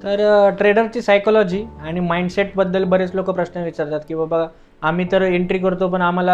तर ट्रेडरची सायकोलॉजी आणि माइंडसेटबद्दल बरेच लोक प्रश्न विचारतात की बाबा आम्ही तर एंट्री करतो पण आम्हाला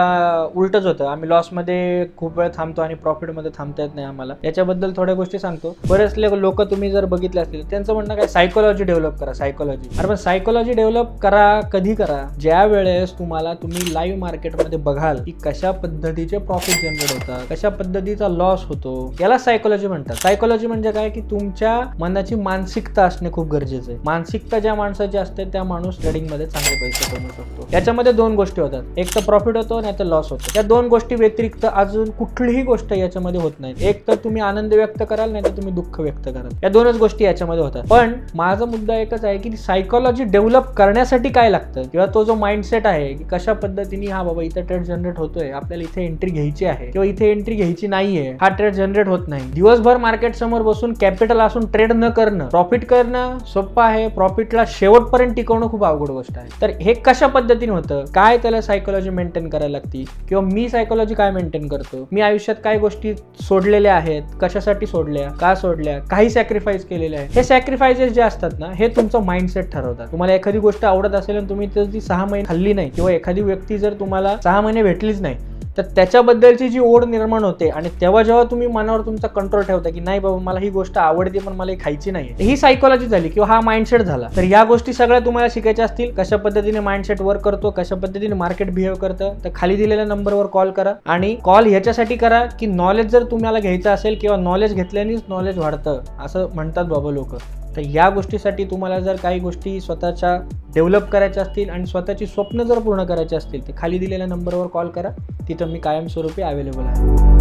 उलटच होतं, आम्ही लॉसमध्ये खूप वेळ थांबतो आणि प्रॉफिटमध्ये थांबता येत नाही आम्हाला. याच्याबद्दल थोड्या गोष्टी सांगतो. बरेच लोक तुम्ही जर बघितले असतील त्यांचं म्हणणं काय, सायकोलॉजी डेव्हलप करा, सायकोलॉजी. अरे पण सायकोलॉजी डेव्हलप करा कधी करा, ज्या वेळेस तुम्ही लाईव्ह मार्केटमध्ये बघाल की कशा पद्धतीचे प्रॉफिट जनरेट होतात, कशा पद्धतीचा लॉस होतो, याला सायकोलॉजी म्हणतात. सायकोलॉजी म्हणजे काय की तुमच्या मनाची मानसिकता असणे खूप गरजेचं आहे. मानसिकता ज्या माणसाची असते त्या माणूस ट्रेडिंगमध्ये चांगले पैसे कमवू शकतो. याच्यामध्ये दोन गोष्टी होतात, एक तर प्रॉफिट होतो नाही तर लॉस होतो. या दोन गोष्टी व्यतिरिक्त अजून कुठलीही गोष्ट याच्यामध्ये होत नाही. एक तर तुम्ही आनंद व्यक्त कराल नाही तर तुम्ही दुःख व्यक्त कराल, या दोनच गोष्टी याच्यामध्ये होतात. पण माझा मुद्दा एकच आहे की सायकोलॉजी डेव्हलप करण्यासाठी काय लागतं, किंवा तो जो माइंडसेट आहे की कशा पद्धतीने हा बाबा इथे ट्रेड जनरेट होतोय, आपल्याला इथे एंट्री घ्यायची आहे किंवा इथे एंट्री घ्यायची नाहीये, हा ट्रेड जनरेट होत नाही. दिवसभर मार्केट समोर बसून कॅपिटल असून ट्रेड न करणं, प्रॉफिट करणं सोपं आहे, प्रॉफिटला शेवटपर्यंत टिकवणं खूप अवघड गोष्ट आहे. तर हे कशा पद्धतीने होतं, काय त्याला सायकोलॉजी मेंटेन करायला लागते, किंवा मी सायकोलॉजी काय मेंटेन करतो, मी आयुष्यात काय गोष्टी सोडलेल्या आहेत, कशासाठी सोडल्या, का सोडल्या, काही सॅक्रिफाईस केलेल्या आहेत. हे सॅक्रिफायसेस जे असतात ना, हे तुमचं माइंडसेट ठरवतात. तुम्हाला एखादी गोष्ट आवडत असेल आणि तुम्ही ती 6 महिने खाल्ली नाही, किंवा एखादी व्यक्ती जर तुम्हाला 6 महिने भेटलीच नाही, तर त्याच्याबद्दलची जी ओढ निर्माण होते आणि तेव्हा जेव्हा तुम्ही मनावर तुमचा कंट्रोल ठेवता की नाही बाबा मला ही गोष्ट आवडते पण मला ही खायची नाही, ही सायकोलॉजी झाली किंवा हा माइंडसेट झाला. तर या गोष्टी सगळ्या तुम्हाला शिकायच्या असतील, कशा पद्धतीने माइंडसेट वर्क करतो, कशा पद्धतीने मार्केट बिहेव करतं, तर खाली दिलेल्या नंबरवर कॉल करा. आणि कॉल ह्याच्यासाठी करा की नॉलेज जर तुम्हाला घ्यायचं असेल किंवा नॉलेज घेतल्यानेच नॉलेज वाढतं असं म्हणतात बाबा लोक. तर या गोष्टीसाठी तुम्हाला जर काही गोष्टी स्वतःच्या डेव्हलप करायच्या असतील आणि स्वतःची स्वप्न जर पूर्ण करायची असतील तर खाली दिलेल्या नंबरवर कॉल करा. तिथं मी कायमस्वरूपी अवेलेबल आहे.